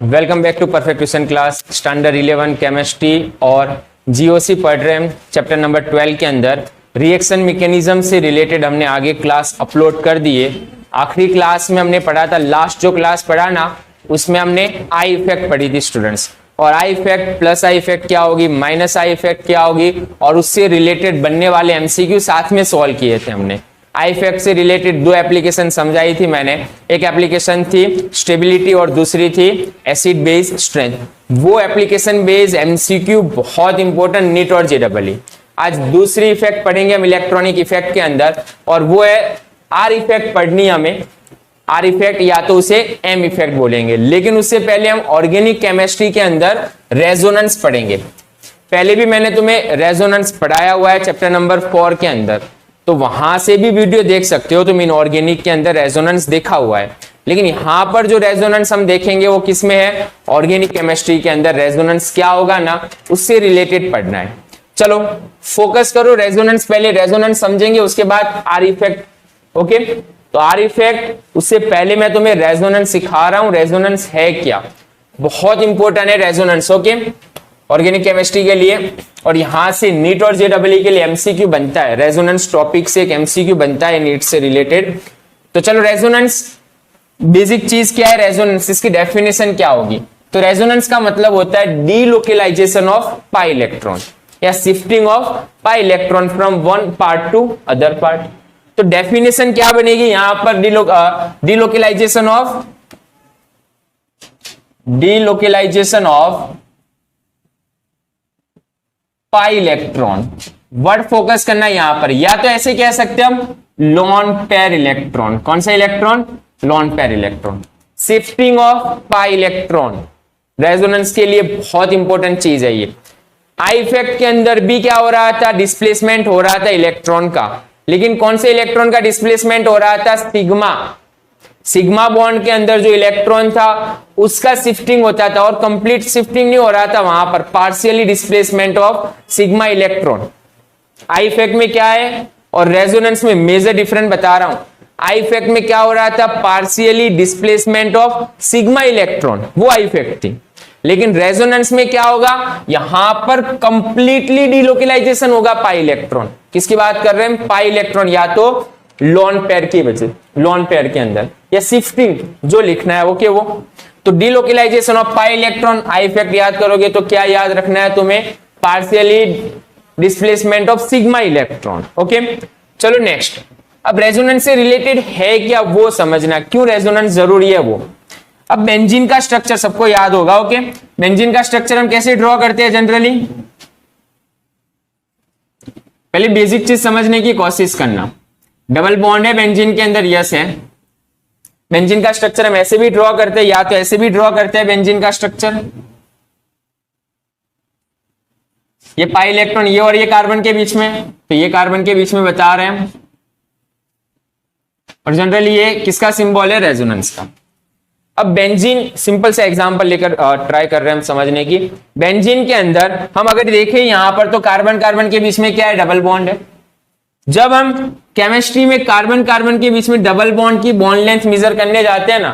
Welcome back to perfect tuition class standard 11 chemistry और GOC पढ़ रहे हैं। चैप्टर नंबर 12 के अंदर रिएक्शन मैकेनिज्म से रिलेटेड हमने आगे क्लास अपलोड कर दिए। आखिरी क्लास में हमने पढ़ा था, लास्ट जो क्लास पढ़ा ना उसमें हमने आई इफेक्ट पढ़ी थी स्टूडेंट्स। और I effect plus I effect क्या होगी, माइनस आई इफेक्ट क्या होगी, और उससे रिलेटेड बनने वाले एमसीक्यू साथ में सॉल्व किए थे हमने। आई इफेक्ट से रिलेटेड दो एप्लीकेशन समझाई थी मैंने। एक एप्लीकेशन थी स्टेबिलिटी और दूसरी थी एसिड बेस स्ट्रेंथ। वो एप्लीकेशन बेस्ड एमसीक्यू बहुत इंपॉर्टेंट, नीट और जेडबल। आज दूसरी इफेक्ट पढ़ेंगे हम इलेक्ट्रॉनिक इफेक्ट के अंदर, और वो है आर इफेक्ट पढ़नी है हमें। आर इफेक्ट या तो उसे एम इफेक्ट बोलेंगे, लेकिन उससे पहले हम ऑर्गेनिक केमिस्ट्री के अंदर रेजोनेंस पढ़ेंगे। पहले भी मैंने तुम्हें रेजोनेंस पढ़ाया हुआ है चैप्टर नंबर 4 के अंदर, तो वहां से भी वीडियो देख सकते हो तुम। इनऑर्गेनिक के अंदर रेजोनेंस देखा हुआ है, लेकिन यहां पर जो रेजोनेंस हम देखेंगे वो किसमें है, ऑर्गेनिक केमिस्ट्री के अंदर। रेजोनेंस क्या होगा ना, उससे रिलेटेड पढ़ना है। चलो फोकस करो रेजोनेंस, पहले रेजोनेंस समझेंगे, उसके बाद आर इफेक्ट। ओके, तो आर इफेक्ट उससे पहले मैं तुम्हें रेजोनेंस सिखा रहा हूं। रेजोनेंस है क्या, बहुत इंपॉर्टेंट है रेजोनेंस। ओके, ऑर्गेनिक केमिस्ट्री के लिए, और यहां से नीट और जेडबल के लिए एमसीक्यू बनता है। रेजोनेंस टॉपिक से एक एमसीक्यू बनता है नीट से रिलेटेड। तो चलो, रेजोनेंस बेसिक चीज क्या है, रेजोनेंस इसकी डेफिनेशन क्या होगी। तो रेजोनेंस का मतलब होता है डीलोकेलाइजेशन ऑफ पाई इलेक्ट्रॉन या shifting of pi electron from one part two other part. तो डेफिनेशन क्या बनेगी यहां पर, delocalisation of pi electron. Word focus करना है यहां पर, या तो ऐसे कह सकते हैं हम लोन पेयर इलेक्ट्रॉन। कौन सा electron, loan pair electron. Shifting of pi electron resonance के लिए बहुत इंपॉर्टेंट चीज है ये। आई इफेक्ट के अंदर भी क्या हो रहा था, डिस्प्लेसमेंट हो रहा था इलेक्ट्रॉन का, लेकिन कौन से इलेक्ट्रॉन का डिस्प्लेसमेंट हो रहा था, सिग्मा बॉन्ड के अंदर जो इलेक्ट्रॉन था उसका शिफ्टिंग होता था, और कंप्लीट शिफ्टिंग नहीं हो रहा था वहां पर, partially displacement of sigma electron. I effect में क्या है और रेजोनेंस में मेजर डिफरेंस बता रहा हूं। आई इफेक्ट में क्या हो रहा था, partially displacement of sigma electron, वो आई इफेक्ट थी। लेकिन रेजोनेंस में क्या होगा, यहां पर कंप्लीटली डीलोकेलाइजेशन होगा पाई इलेक्ट्रॉन। किसकी बात कर रहे हैं, पाई इलेक्ट्रॉन, या तो लोन पेयर की वजह, लोन पेयर के अंदर, या शिफ्टिंग जो लिखना है वो के वो। तो delocalisation of pi electron, I effect याद करोगे तो क्या याद रखना है तुम्हें, partially displacement of sigma electron. Okay, चलो नेक्स्ट। अब रेजोनेंस से रिलेटेड है क्या वो समझना, क्यों रेजोनेंस जरूरी है वो। अब बेंजीन का स्ट्रक्चर सबको याद होगा। ओके, बेंजीन का स्ट्रक्चर हम कैसे ड्रॉ करते हैं जनरली, पहले बेसिक चीज समझने की कोशिश करना। डबल बॉन्ड है बेंजीन के अंदर, यस है। बेंजीन का स्ट्रक्चर हम ऐसे भी ड्रॉ करते हैं, या तो ऐसे भी ड्रॉ करते हैं बेंजीन का स्ट्रक्चर। ये पाई इलेक्ट्रॉन ये और ये कार्बन के बीच में, तो ये कार्बन के बीच में बता रहे हैं, और जनरली ये किसका सिंबल है, रेजोनेंस का। अब बेंजीन सिंपल सा एग्जांपल लेकर ट्राई कर रहे हैं हम समझने की। बेंजीन के अंदर हम अगर देखें यहां पर, तो कार्बन कार्बन के बीच में क्या है, डबल बॉन्ड है। जब हम केमिस्ट्री में कार्बन कार्बन के बीच में डबल बॉन्ड की बॉन्ड लेंथ मेजर करने जाते हैं ना,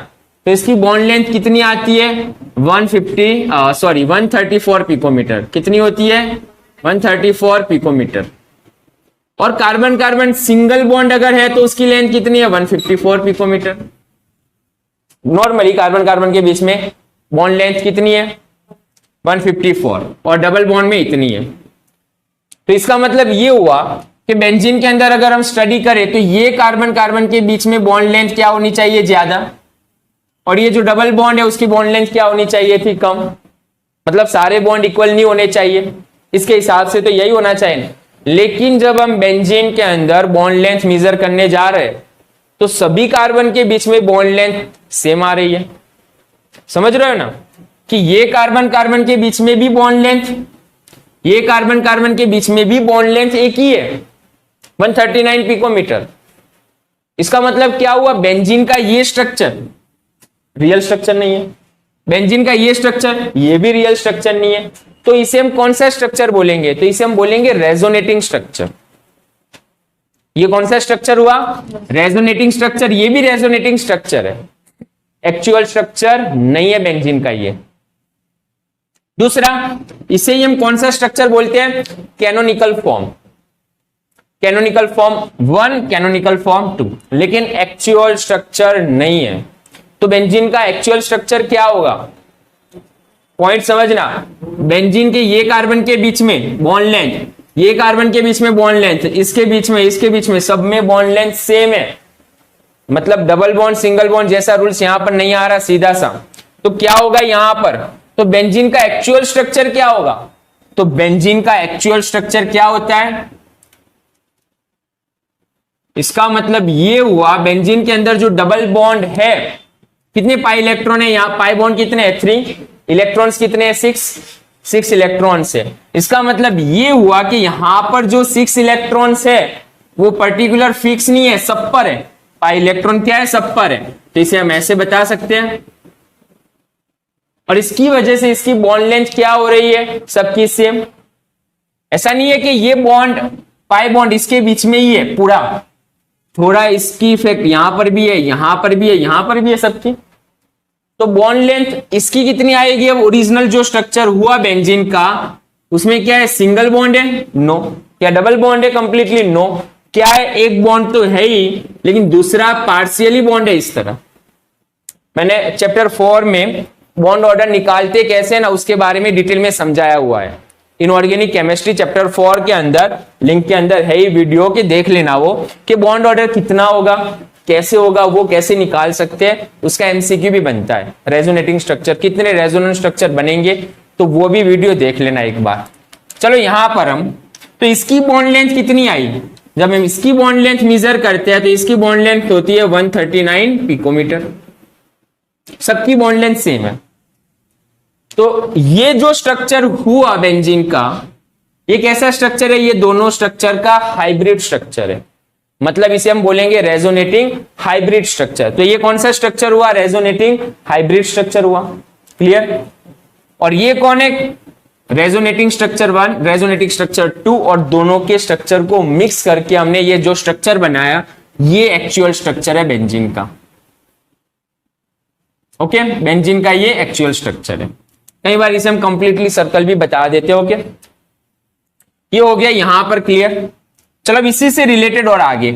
तो इसकी बॉन्ड लेंथ कितनी आती है, 134 पिकोमीटर। कितनी होती है, 134 पिकोमीटर। और कार्बन कार्बन सिंगल बॉन्ड अगर है तो उसकी लेंथ कितनी है, 154 पिकोमीटर। नॉर्मली कार्बन कार्बन के बीच में बॉन्ड लेंथ कितनी है, 154, और डबल बॉन्ड में इतनी है। तो इसका मतलब ये हुआ कि बेंजीन के अंदर अगर हम स्टडी करें तो ये कार्बन कार्बन के बीच में बॉन्ड लेंथ क्या होनी चाहिए, ज्यादा, और ये जो डबल बॉन्ड है उसकी बॉन्ड लेंथ क्या होनी चाहिए थी, कम। मतलब सारे बॉन्ड इक्वल नहीं होने चाहिए, इसके हिसाब से तो यही होना चाहिए। लेकिन जब हम बेंजीन के अंदर बॉन्ड लेंथ मेजर करने जा रहे हैं तो सभी कार्बन के बीच में बॉन्ड लेंथ सेम आ रही है। समझ रहे हो ना, कि ये कार्बन कार्बन के बीच में भी बॉन्ड लेंथ, ये कार्बन कार्बन के बीच में भी बॉन्ड लेंथ एक ही है, 139 पिकोमीटर। इसका मतलब क्या हुआ, बेंजीन का ये स्ट्रक्चर रियल स्ट्रक्चर नहीं है, बेंजीन का ये स्ट्रक्चर ये भी रियल स्ट्रक्चर नहीं है। तो इसे हम कौन सा स्ट्रक्चर बोलेंगे, तो इसे हम बोलेंगे रेजोनेटिंग स्ट्रक्चर। ये कौन सा स्ट्रक्चर हुआ, रेजोनेटिंग स्ट्रक्चर। ये भी रेजोनेटिंग स्ट्रक्चर है, एक्चुअल स्ट्रक्चर नहीं है बेंजीन का ये। दूसरा, इसे ही हम कौन सा स्ट्रक्चर बोलते हैं? Canonical form. Canonical form 1, canonical form 2, लेकिन एक्चुअल स्ट्रक्चर नहीं है। तो बेंजीन का एक्चुअल स्ट्रक्चर क्या होगा? पॉइंट समझना, बेंजीन के ये कार्बन के बीच में बॉन्ड लेंथ, ये कार्बन के बीच में बॉन्ड लेंथ, इसके बीच में सब में बॉन्ड लेंथ सेम है। मतलब डबल बॉन्ड सिंगल बॉन्ड जैसा रूल्स यहां पर नहीं आ रहा सीधा सा। तो क्या होगा यहां पर? तो बेंजीन का एक्चुअल स्ट्रक्चर क्या होगा? तो बेंजीन का एक्चुअल स्ट्रक्चर क्या होता है? इसका मतलब ये हुआ बेंजीन के अंदर जो डबल बॉन्ड है, कितने पाई इलेक्ट्रॉन है? यहां पाई बॉन्ड कितने हैं? 3, इलेक्ट्रॉन्स कितने हैं? 6 इलेक्ट्रॉन्स है। इसका मतलब ये हुआ कि यहां पर जो 6 इलेक्ट्रॉन्स है वो पर्टिकुलर फिक्स नहीं है, सब पर है। पाई इलेक्ट्रॉन क्या है? सब पर है। तो इसे हम ऐसे बता सकते हैं। और इसकी वजह से इसकी बॉन्ड लेंथ क्या हो रही है? सबकी सेम। ऐसा नहीं है कि ये बॉन्ड, पाई बॉन्ड इसके बीच में ही है पूरा, थोड़ा इसकी इफेक्ट यहां पर भी है, यहां पर भी है, यहां पर भी है सबकी। तो बॉन्ड लेंथ इसकी कितनी आएगी? अब ओरिजिनल जो स्ट्रक्चर हुआ बेंजीन का, उसमें क्या है? सिंगल बॉन्ड है? नो। क्या डबल बॉन्ड है? Completely no. क्या है? एक बॉन्ड तो है ही, लेकिन दूसरा पार्शियली बॉन्ड है। इस तरह मैंने चैप्टर 4 में बॉन्ड ऑर्डर निकालते कैसे ना, उसके बारे में डिटेल में समझाया हुआ है। इनऑर्गेनिक केमिस्ट्री चैप्टर 4 के अंदर, लिंक के अंदर है ही वीडियो के, देख लेना वो, कि बॉन्ड ऑर्डर कितना होगा, कैसे होगा, वो कैसे निकाल सकते हैं। उसका एमसीक्यू भी बनता है। रेजोनेटिंग स्ट्रक्चर, कितने रेजोनेंट स्ट्रक्चर बनेंगे, तो वो भी वीडियो देख लेना एक बार। चलो यहां पर हम, तो इसकी बॉन्ड लेंथ कितनी आई? जब हम इसकी बॉन्ड लेंथ मेजर करते हैं तो इसकी बॉन्ड लेंथ होती है 139 पिकोमीटर। सबकी बॉन्ड लेंथ सेम है। तो ये जो स्ट्रक्चर हुआ बेंजीन का, ये कैसा स्ट्रक्चर है? ये दोनों स्ट्रक्चर का हाइब्रिड स्ट्रक्चर है। मतलब इसे हम बोलेंगे रेजोनेटिंग हाइब्रिड स्ट्रक्चर। तो ये कौन सा स्ट्रक्चर हुआ? रेजोनेटिंग हाइब्रिड स्ट्रक्चर हुआ। क्लियर? और ये कौन है? रेजोनेटिंग स्ट्रक्चर 1, रेजोनेटिंग स्ट्रक्चर 2, और दोनों के स्ट्रक्चर को मिक्स करके हमने ये जो स्ट्रक्चर बनाया, ये एक्चुअल स्ट्रक्चर है बेंजीन का। ओके, बेंजीन का ये एक्चुअल स्ट्रक्चर है। कई बार इसे हम कंप्लीटली सर्कल भी बता देते हो। ओके, ये हो गया यहां पर क्लियर। चलो अब इसी से रिलेटेड और आगे,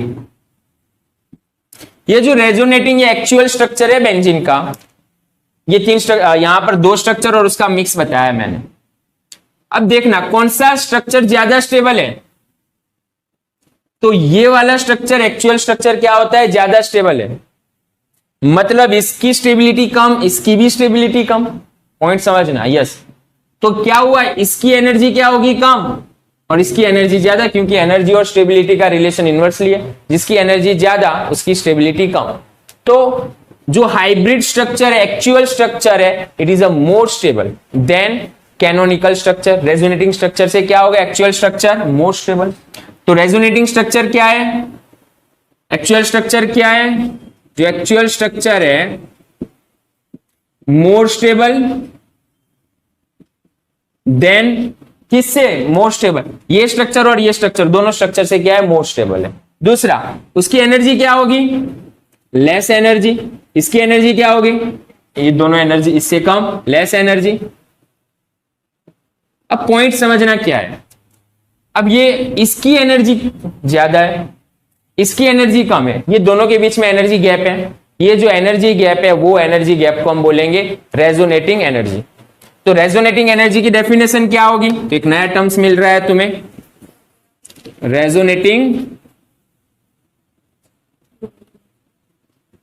ये जो रेजोनेटिंग ये एक्चुअल स्ट्रक्चर है बेंजीन का, ये यहां पर 2 स्ट्रक्चर और उसका मिक्स बताया मैंने। अब देखना कौन सा स्ट्रक्चर ज्यादा स्टेबल है। तो ये वाला स्ट्रक्चर, एक्चुअल स्ट्रक्चर क्या होता है? ज्यादा स्टेबल है। मतलब इसकी स्टेबिलिटी कम, इसकी भी स्टेबिलिटी कम। पॉइंट समझना। यस, तो क्या हुआ? इसकी एनर्जी क्या होगी? कम, और इसकी एनर्जी ज्यादा, क्योंकि एनर्जी और स्टेबिलिटी का रिलेशन इनवर्सली है। जिसकी एनर्जी ज्यादा उसकी स्टेबिलिटी कम। तो जो हाइब्रिड स्ट्रक्चर है, एक्चुअल स्ट्रक्चर है, it is a more stable then canonical structure. Resonating structure से क्या होगा? Actual structure more stable. तो रेजोनेटिंग स्ट्रक्चर क्या है? एक्चुअल स्ट्रक्चर क्या है? जो एक्चुअल स्ट्रक्चर है मोर स्टेबल देन, किससे? More stable. ये स्ट्रक्चर और ये स्ट्रक्चर, दोनों स्ट्रक्चर से क्या है? मोर स्टेबल है। दूसरा, उसकी एनर्जी क्या होगी? Less energy. इसकी एनर्जी क्या होगी? ये दोनों एनर्जी इससे कम, लेस एनर्जी। अब पॉइंट समझना क्या है। अब ये इसकी एनर्जी ज्यादा है, इसकी एनर्जी कम है, ये दोनों के बीच में एनर्जी गैप है। ये जो एनर्जी गैप है, वो एनर्जी गैप को हम बोलेंगे रेजोनेटिंग एनर्जी। तो रेजोनेटिंग एनर्जी की डेफिनेशन क्या होगी? तो एक नया टर्म्स मिल रहा है तुम्हें,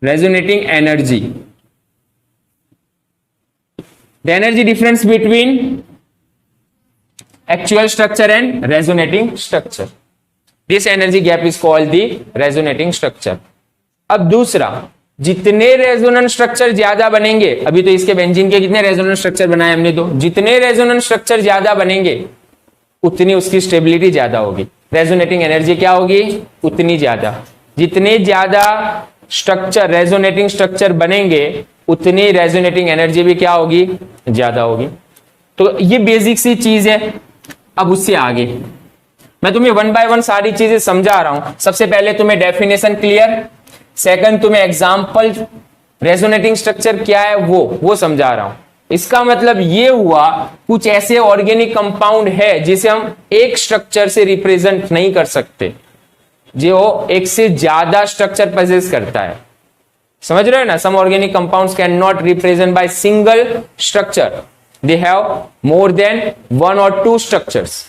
resonating energy. The energy difference between actual structure and resonating structure, this energy gap is called the resonating structure. अब दूसरा, जितने रेजोनेंट स्ट्रक्चर ज्यादा बनेंगे, अभी तो इसके बेंजीन के कितने रेजोनेंट स्ट्रक्चर बनाए हमने? 2। जितने रेजोनेंट स्ट्रक्चर ज्यादा बनेंगे उतनी उसकी स्टेबिलिटी ज्यादा होगी। रेजोनेटिंग एनर्जी क्या होगी? उतनी ज्यादा। जितने ज्यादा स्ट्रक्चर, रेजोनेटिंग स्ट्रक्चर बनेंगे, उतनी रेजोनेटिंग एनर्जी भी क्या होगी? ज्यादा होगी। तो ये बेसिक सी चीज है। अब उससे आगे मैं तुम्हें 1 बाय 1 सारी चीजें समझा रहा हूं। सबसे पहले तुम्हें डेफिनेशन क्लियर, सेकंड तुम्हें एग्जांपल रेजोनेटिंग स्ट्रक्चर क्या है वो समझा रहा हूं। इसका मतलब ये हुआ कुछ ऐसे ऑर्गेनिक कंपाउंड है जिसे हम एक स्ट्रक्चर से रिप्रेजेंट नहीं कर सकते, जो एक से ज्यादा स्ट्रक्चर पोजेस करता है। समझ रहे हो ना? Some organic compounds can not represent by single structure, they have more than 1 or 2 structures.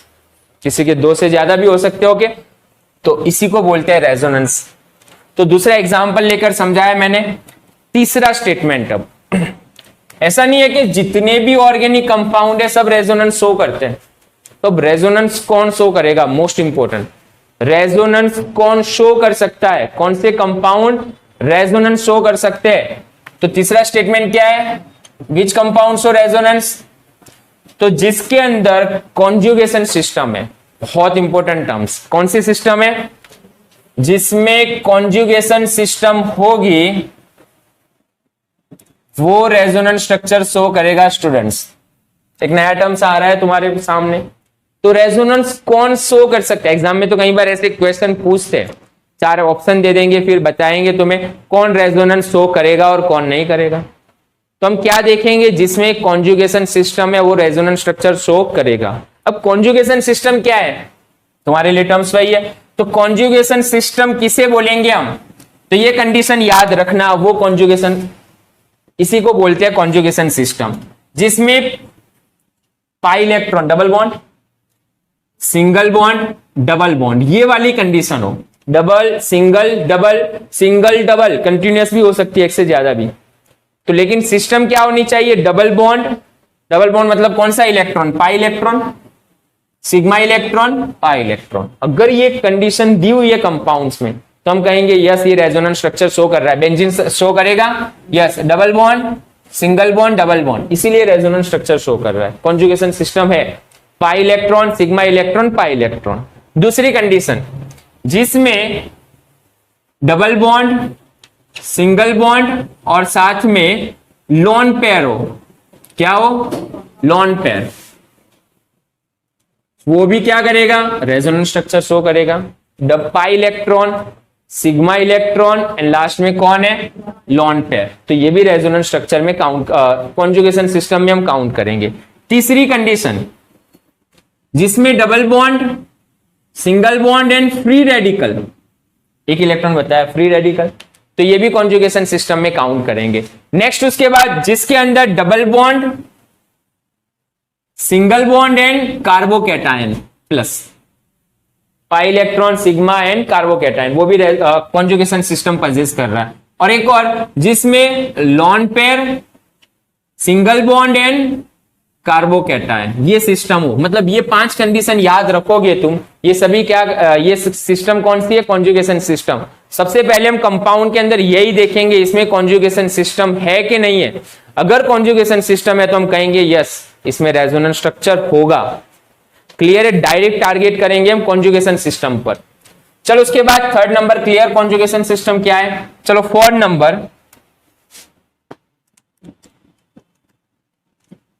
किसी के 2 से ज्यादा भी हो सकते हो के, तो इसी को बोलते हैं रेजोनेंस। तो दूसरा एग्जांपल लेकर समझाया मैंने। तीसरा स्टेटमेंट, अब ऐसा नहीं है कि जितने भी ऑर्गेनिक कंपाउंड है सब रेजोनेंस शो करते हैं। तो रेजोनेंस कौन शो करेगा? मोस्ट इंपोर्टेंट, रेजोनेंस कौन शो कर सकता है? कौन से कंपाउंड रेजोनेंस शो कर सकते हैं? तो तीसरा स्टेटमेंट क्या है? Which compound show resonance? तो जिसके अंदर कॉन्जुगेशन सिस्टम है। बहुत इंपॉर्टेंट टर्म्स, कौन सी सिस्टम है? जिसमें कॉन्जुगेशन सिस्टम होगी वो रेजोनेंस स्ट्रक्चर शो करेगा। स्टूडेंट्स, एक नया टर्म्स आ रहा है तुम्हारे सामने। तो रेजोनेंस कौन शो कर सकता है? एग्जाम में तो कई बार ऐसे क्वेश्चन पूछते हैं, 4 ऑप्शन दे देंगे, फिर बताएंगे तुम्हें कौन रेजोनेंस शो करेगा और कौन नहीं करेगा। तो हम क्या देखेंगे? जिसमें कॉन्जुगेशन सिस्टम है वो रेजोनेंस स्ट्रक्चर शो करेगा। अब कॉन्जुगेशन सिस्टम क्या है? तुम्हारे लिए टर्म्स वही है। तो कॉन्जुगेशन सिस्टम किसे बोलेंगे हम? तो ये कंडीशन याद रखना, वो कॉन्जुगेशन, इसी को बोलते हैं कॉन्जुगेशन सिस्टम, जिसमें pi electron double bond, single bond, double bond, ये वाली कंडीशन हो। Double single double single double, continuous भी हो सकती है, एक से ज्यादा भी। तो लेकिन सिस्टम क्या होनी चाहिए? Double bond. डबल बॉन्ड मतलब कौन सा electron? Pi electron, sigma electron, pi electron. अगर ये कंडीशन दी हुई है कंपाउंड्स में तो हम कहेंगे यस ये रेजोनेंस स्ट्रक्चर शो कर रहा है। बेंजीन शो करेगा, yes, double bond, single bond, double bond, इसीलिए रेजोनेंस स्ट्रक्चर शो कर रहा है। कॉन्जुगेशन सिस्टम है pi electron, sigma electron, pi electron. दूसरी कंडीशन, जिसमें डबल बॉन्ड, सिंगल बॉन्ड और साथ में लोन पेयर हो। क्या हो? Lone pair. वो भी क्या करेगा? रेजोनेंस स्ट्रक्चर शो करेगा। Pi electron, sigma electron and last में कौन है? Lone pair. तो ये भी रेजोनेंस स्ट्रक्चर में काउंट, कॉन्जुगेशन सिस्टम में हम काउंट करेंगे। तीसरी कंडीशन, जिसमें double bond, single bond and free radical, एक इलेक्ट्रॉन बताया फ्री रेडिकल, तो ये भी कॉन्जुगेशन सिस्टम में काउंट करेंगे। नेक्स्ट उसके बाद जिसके अंदर double bond, single bond and carbocation plus pi electron, sigma and carbocation, वो भी कॉन्जुगेशन सिस्टम पोजेस कर रहा है। और एक और जिसमें loan pair, single bond and carbocation, ये सिस्टम हो। मतलब ये 5 कंडीशन याद रखोगे तुम, ये सभी क्या, ये सिस्टम कौन सी है? Conjugation system. सबसे पहले हम कंपाउंड के अंदर यही देखेंगे इसमें कॉन्जुगेशन सिस्टम है कि नहीं है। अगर कॉन्जुगेशन सिस्टम है तो हम कहेंगे यस इसमें रेजोनेंस स्ट्रक्चर होगा। क्लियर है? डायरेक्ट टारगेट करेंगे हम कॉन्जुगेशन सिस्टम पर। चलो उसके बाद 3rd number clear, conjugation system क्या है। चलो 4th नंबर,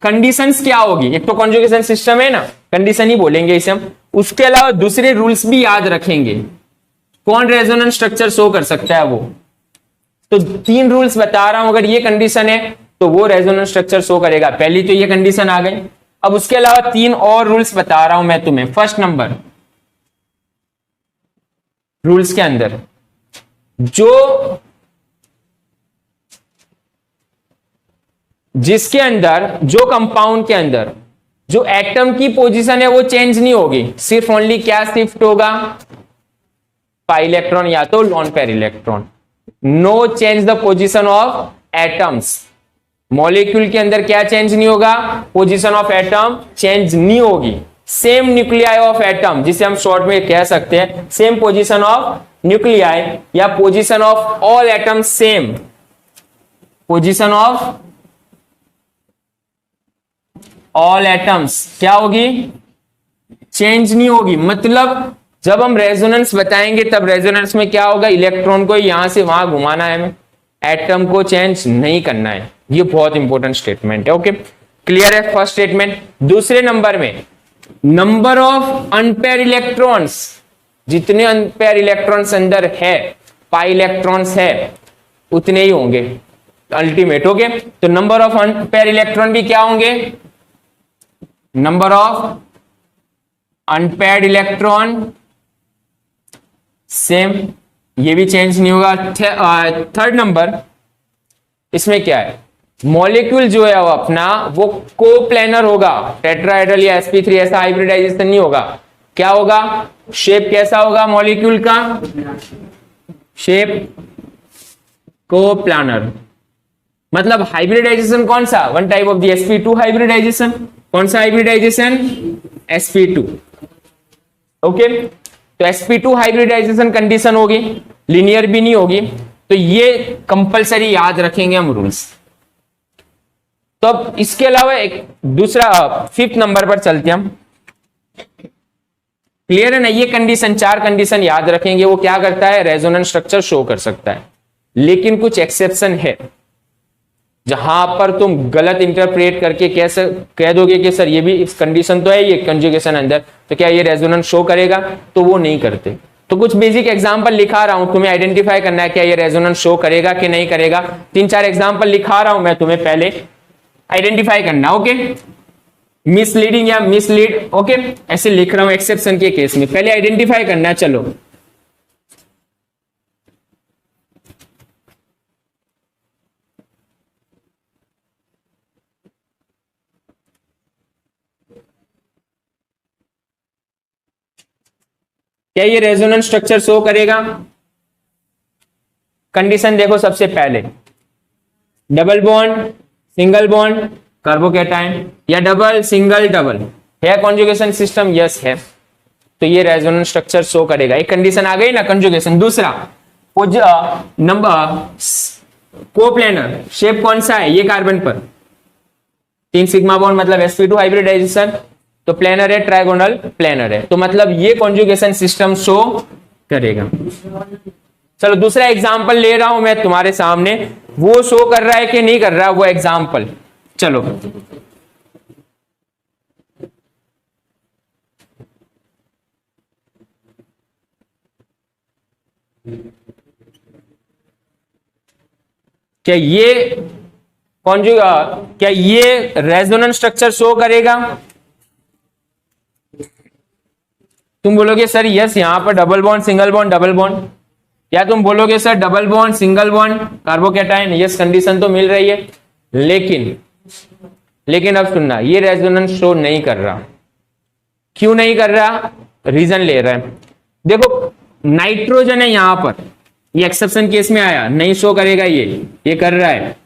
कंडीशंस क्या होगी। एक तो कॉन्जुगेशन सिस्टम है ना, कंडीशन ही बोलेंगे इसे हम। उसके अलावा दूसरे रूल्स भी याद रखेंगे, कौन रेजोनेंस स्ट्रक्चर शो कर सकता है वो। तो 3 रूल्स बता रहा हूं, अगर ये कंडीशन है तो वो रेजोनेंस स्ट्रक्चर शो करेगा। पहली तो ये कंडीशन आ गई। अब उसके अलावा 3 और रूल्स बता रहा हूं मैं तुम्हें। फर्स्ट नंबर, रूल्स के अंदर जिसके अंदर, जो कंपाउंड के अंदर जो एटम की पोजीशन है वो चेंज नहीं होगी, सिर्फ ओनली क्या शिफ्ट होगा? पाई इलेक्ट्रॉन या तो lone pair electron. No change the position of atoms. Molecule के अंदर क्या चेंज नहीं होगा? पोजीशन ऑफ एटम चेंज नहीं होगी। सेम न्यूक्लियाई ऑफ एटम, जिसे हम शॉर्ट में कह सकते हैं सेम पोजीशन ऑफ न्यूक्लियाई या position of all atom same. Position of all atoms क्या होगी? चेंज नहीं होगी। मतलब जब हम रेजोनेंस बताएंगे तब रेजोनेंस में क्या होगा? इलेक्ट्रॉन को यहां से वहां घुमाना है हमें, एटम को चेंज नहीं करना है। ये बहुत इंपॉर्टेंट स्टेटमेंट है। ओके, क्लियर है फर्स्ट स्टेटमेंट। दूसरे नंबर में, नंबर ऑफ अनपेयर इलेक्ट्रॉन्स, जितने अनपेयर इलेक्ट्रॉन्स अंदर है, पाई इलेक्ट्रॉन्स है, उतने ही होंगे। अल्टीमेट। ओके, तो नंबर ऑफ अनपेयर इलेक्ट्रॉन भी क्या होंगे, number of unpaired electron same, ये भी चेंज नहीं होगा। थर्ड नंबर, इसमें क्या है, मॉलिक्यूल जो है वो अपना वो कोप्लेनर होगा, टेट्राहेड्रल या sp3 ऐसा हाइब्रिडाइजेशन नहीं होगा। क्या होगा, शेप कैसा होगा मॉलिक्यूल का, शेप कोप्लानर। मतलब हाइब्रिडाइजेशन कौन सा, one type of the sp2 hybridization. कौन सा हाइब्रिडाइजेशन, sp2। ओके, तो sp2 हाइब्रिडाइजेशन कंडीशन होगी, लीनियर भी नहीं होगी, तो ये कंपलसरी याद रखेंगे हम रूल्स। तो अब इसके अलावा एक दूसरा फिफ्थ नंबर पर चलते हैं हम। क्लियर है ना, ये कंडीशन, चार कंडीशन याद रखेंगे। वो क्या करता है, रेजोनेंस स्ट्रक्चर शो कर सकता है, लेकिन कुछ एक्सेप्शन है जहां पर तुम गलत इंटरप्रेट करके कैसे कह दोगे कि सर ये भी इस कंडीशन तो है, ये कंजुगेशन अंदर, तो क्या ये रेजोनेंस शो करेगा, तो वो नहीं करते। तो कुछ बेसिक एग्जांपल लिखा रहा हूं, तुम्हें आइडेंटिफाई करना है क्या ये रेजोनेंस शो करेगा कि नहीं करेगा। तीन चार एग्जांपल लिखा रहा हूं मैं, तुम्हें पहले आइडेंटिफाई करना। ओके, मिसलीडिंग या मिसलीड, ओके ऐसे लिख रहा हूं एक्सेप्शन के केस में, पहले आइडेंटिफाई करना है। चलो, क्या ये रेजोनेंस स्ट्रक्चर शो करेगा। कंडीशन देखो, सबसे पहले double bond, single bond, carbocation, या डबल सिंगल डबल है कॉन्जुगेशन सिस्टम, यस है, तो ये रेजोनेंस स्ट्रक्चर शो करेगा। एक कंडीशन आ गई ना कंजुगेशन। दूसरा नंबर कोप्लेनर, शेप कौन सा है, ये कार्बन पर 3 सिग्मा बॉन्ड मतलब sp2 हाइब्रिडाइजेशन, तो प्लेनर है, ट्राइगोनल प्लेनर है, तो मतलब ये कॉन्जुगेशन सिस्टम शो करेगा। चलो दूसरा एग्जांपल ले रहा हूं मैं तुम्हारे सामने, वो शो कर रहा है कि नहीं कर रहा वो एग्जांपल। चलो, क्या ये रेजोनेंस स्ट्रक्चर शो करेगा। तुम बोलोगे सर यस, यहां पर double bond single bond double bond, या तुम बोलोगे sir double bond single bond carbocation, yes condition तो मिल रही है, लेकिन अब सुनना, ये रेजोनेंस शो नहीं कर रहा। क्यों नहीं कर रहा, रीजन ले रहा है। देखो नाइट्रोजन है यहां पर, ये एक्सेप्शन केस में आया, नहीं शो करेगा, ये कर रहा है।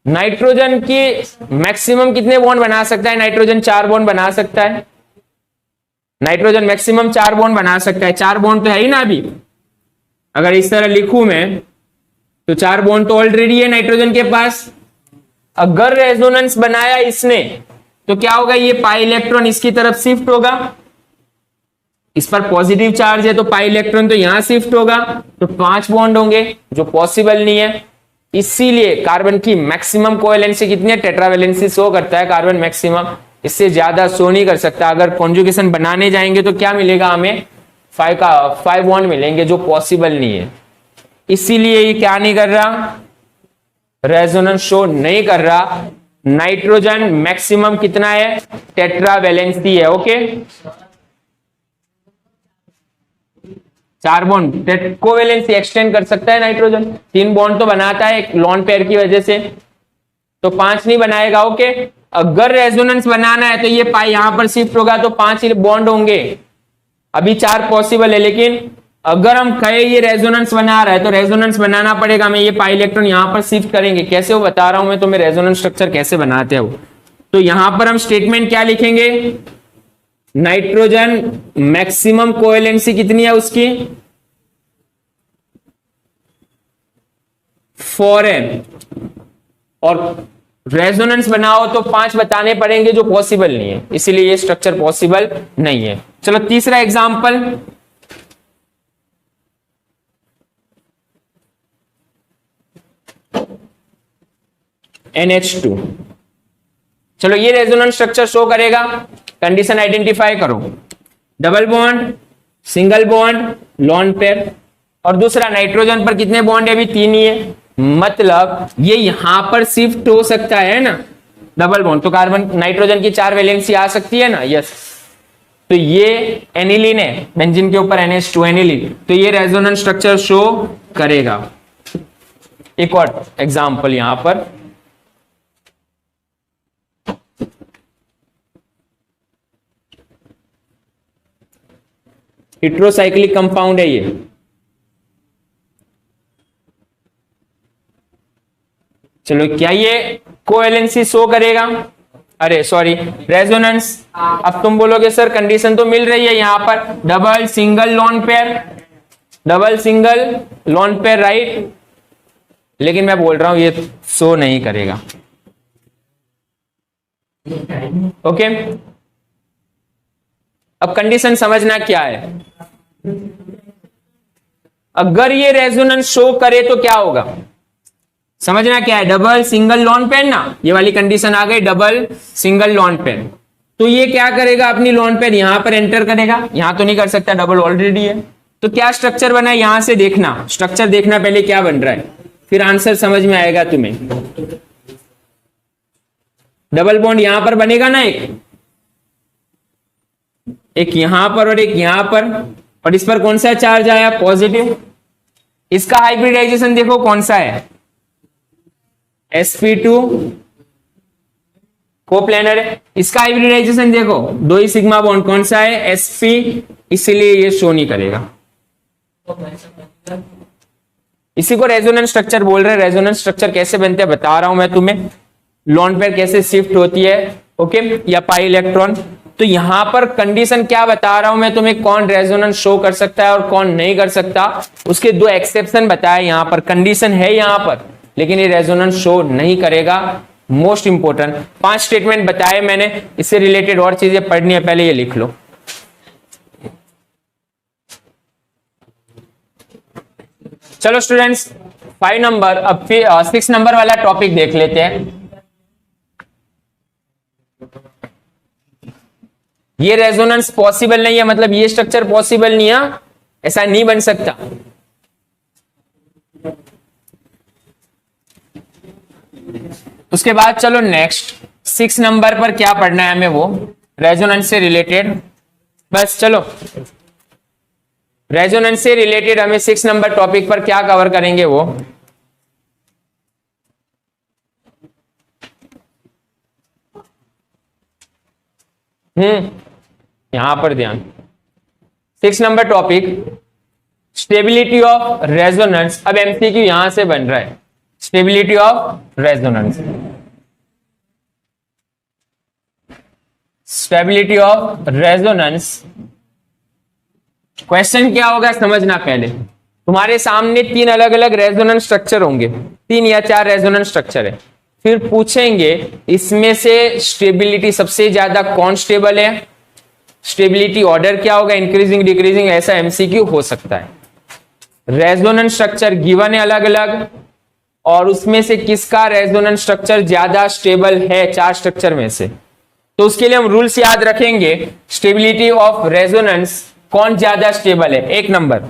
नाइट्रोजन की मैक्सिमम कितने बॉन्ड बना सकता है, नाइट्रोजन 4 बॉन्ड बना सकता है। नाइट्रोजन मैक्सिमम 4 बॉन्ड बना सकता है, 4 बॉन्ड तो है ही ना अभी। अगर इस तरह लिखूं मैं तो 4 बॉन्ड तो ऑलरेडी है नाइट्रोजन के पास। अगर रेजोनेंस बनाया इसने तो क्या होगा, ये पाई इलेक्ट्रॉन इसकी तरफ शिफ्ट होगा, इस पर पॉजिटिव चार्ज है तो पाई इलेक्ट्रॉन तो यहां शिफ्ट होगा, तो 5 बॉन्ड होंगे जो पॉसिबल नहीं है। इसीलिए कार्बन की मैक्सिमम कोवेलेंसी कितनी है, टेट्रावेलेंसी शो करता है कार्बन मैक्सिमम, इससे ज्यादा शो नहीं कर सकता। अगर कॉन्जुगेशन बनाने जाएंगे तो क्या मिलेगा हमें, 5 बॉन्ड मिलेंगे जो पॉसिबल नहीं है। इसीलिए ये क्या नहीं कर रहा, रेजोनेंस शो नहीं कर रहा। नाइट्रोजन मैक्सिमम कितना है, टेट्रावेलेंसी है। ओके, 4 बॉन्ड कोवेलेंसी एक्सटेंड कर सकता है नाइट्रोजन, 3 बॉन्ड तो बनाता है एक लॉन पेयर की वजह से, तो 5 नहीं बनाएगा। ओके, अगर रेजोनेंस बनाना है तो ये पाई यहां पर शिफ्ट होगा तो 5 ही बॉन्ड होंगे, अभी 4 पॉसिबल है। लेकिन अगर हम कहे ये रेजोनेंस बना रहा है तो रेजोनेंस बनाना पड़ेगा, मैं ये पाई इलेक्ट्रॉन यहां पर शिफ्ट करेंगे, कैसे वो बता रहा हूं मैं तुम्हें, रेजोनेंस स्ट्रक्चर कैसे बनाते हो। तो यहां पर हम स्टेटमेंट क्या लिखेंगे, नाइट्रोजन मैक्सिमम कोवेलेंसी कितनी है उसकी, 4 है, और रेजोनेंस बनाओ तो 5 बताने पड़ेंगे जो पॉसिबल नहीं है, इसीलिए ये स्ट्रक्चर पॉसिबल नहीं है। चलो तीसरा एग्जांपल, NH2। चलो ये रेजोनेंस स्ट्रक्चर शो करेगा, कंडीशन आइडेंटिफाई करो, double bond single bond lone pair, और दूसरा नाइट्रोजन पर कितने बॉन्ड है, अभी 3 ही है, मतलब ये यहां पर शिफ्ट हो सकता है ना डबल बॉन्ड, तो कार्बन नाइट्रोजन की 4 वैलेंसी आ सकती है ना, यस। तो ये एनिलीन है बेंजीन के ऊपर NH2 एनिलीन, तो ये रेजोनेंस स्ट्रक्चर शो करेगा। एक और एग्जांपल यहां पर, हेट्रोसाइक्लिक कंपाउंड है ये, चलो क्या ये कोवैलेंसी शो करेगा, अरे सॉरी रेजोनेंस। अब तुम बोलोगे सर कंडीशन तो मिल रही है यहां पर, double single lone pair, double single lone pair, right, लेकिन मैं बोल रहा हूं ये शो नहीं करेगा। ओके, अब कंडीशन समझना क्या है, अगर ये रेजोनेंस शो करे तो क्या होगा, समझना क्या है, डबल सिंगल लॉन पेयर ना, ये वाली कंडीशन आ गई, डबल सिंगल लॉन पेयर, तो ये क्या करेगा, अपनी लॉन पेयर यहां पर एंटर करेगा, यहां तो नहीं कर सकता, डबल ऑलरेडी है, तो क्या स्ट्रक्चर बना है यहां से देखना, स्ट्रक्चर देखना पहले क्या बन रहा है, फिर आंसर समझ में आएगा तुम्हें। डबल बॉन्ड यहां पर बनेगा ना, एक यहां पर और एक यहां पर, और इस पर कौन सा चार्ज आया, पॉजिटिव। इसका हाइब्रिडाइजेशन देखो कौन सा है, sp2 कोप्लेनर है। इसका हाइब्रिडाइजेशन देखो, दो ही सिग्मा बॉन्ड कौन सा है, sp, इसीलिए ये शो नहीं करेगा। इसी को रेजोनेंस स्ट्रक्चर बोल रहे हैं। रेजोनेंस स्ट्रक्चर कैसे बनते हैं बता रहा हूं मैं तुम्हें, लॉन पेयर कैसे शिफ्ट होती है, ओके, या पाई इलेक्ट्रॉन। तो यहां पर कंडीशन क्या बता रहा हूं मैं तुम्हें, कौन रेजोनेंस शो कर सकता है और कौन नहीं कर सकता, उसके दो एक्सेप्शन बताए यहां पर, कंडीशन है यहां पर, लेकिन ये रेजोनेंस शो नहीं करेगा। मोस्ट इंपोर्टेंट 5 स्टेटमेंट बताए मैंने, इससे रिलेटेड और चीजें पढ़नी है, पहले ये लिख लो। चलो स्टूडेंट्स 5 नंबर, अब 6 नंबर वाला टॉपिक देख लेते हैं। ये रेजोनेंस पॉसिबल नहीं है, मतलब ये स्ट्रक्चर पॉसिबल नहीं है, ऐसा नहीं बन सकता। उसके बाद चलो नेक्स्ट 6 नंबर पर क्या पढ़ना है हमें, वो रेजोनेंस से रिलेटेड। बस चलो रेजोनेंस से रिलेटेड हमें 6 नंबर टॉपिक पर क्या कवर करेंगे वो, यहां पर ध्यान, 6 number topic stability of resonance. अब एमसीक्यू यहां से बन रहा है, stability of resonance, stability of resonance. Question क्या होगा समझना पहले, तुम्हारे सामने 3 अलग अलग रेजोनेंस स्ट्रक्चर होंगे, 3 या 4 रेजोनेंस स्ट्रक्चर है, फिर पूछेंगे इसमें से स्टेबिलिटी सबसे ज्यादा कौन स्टेबल है, स्टेबिलिटी ऑर्डर क्या होगा, इंक्रीजिंग डिक्रीजिंग, ऐसा एमसीक्यू हो सकता है। रेजोनेंस स्ट्रक्चर गिवन है अलग अलग, और उसमें से किसका रेजोनेंस स्ट्रक्चर ज्यादा स्टेबल है 4 स्ट्रक्चर में से, तो उसके लिए हम रूल्स याद रखेंगे। स्टेबिलिटी ऑफ रेजोनेंस कौन ज्यादा स्टेबल है, 1 नंबर,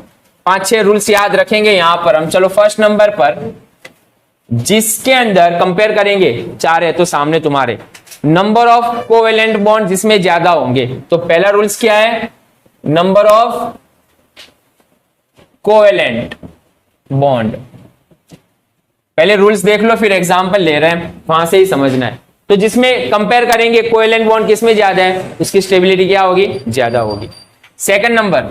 5-6 रूल्स याद रखेंगे यहां पर हम। चलो फर्स्ट नंबर पर, जिसके अंदर कंपेयर करेंगे, 4 है तो सामने तुम्हारे, नंबर ऑफ कोवेलेंट बॉन्ड जिसमें ज्यादा होंगे, तो पहला रूल्स क्या है, नंबर ऑफ कोवेलेंट बॉन्ड। पहले रूल्स देख लो, फिर एग्जांपल ले रहे हैं, वहां से ही समझना है। तो जिसमें कंपेयर करेंगे कोवेलेंट बॉन्ड किसमें ज्यादा है, उसकी स्टेबिलिटी क्या होगी, ज्यादा होगी। सेकंड नंबर,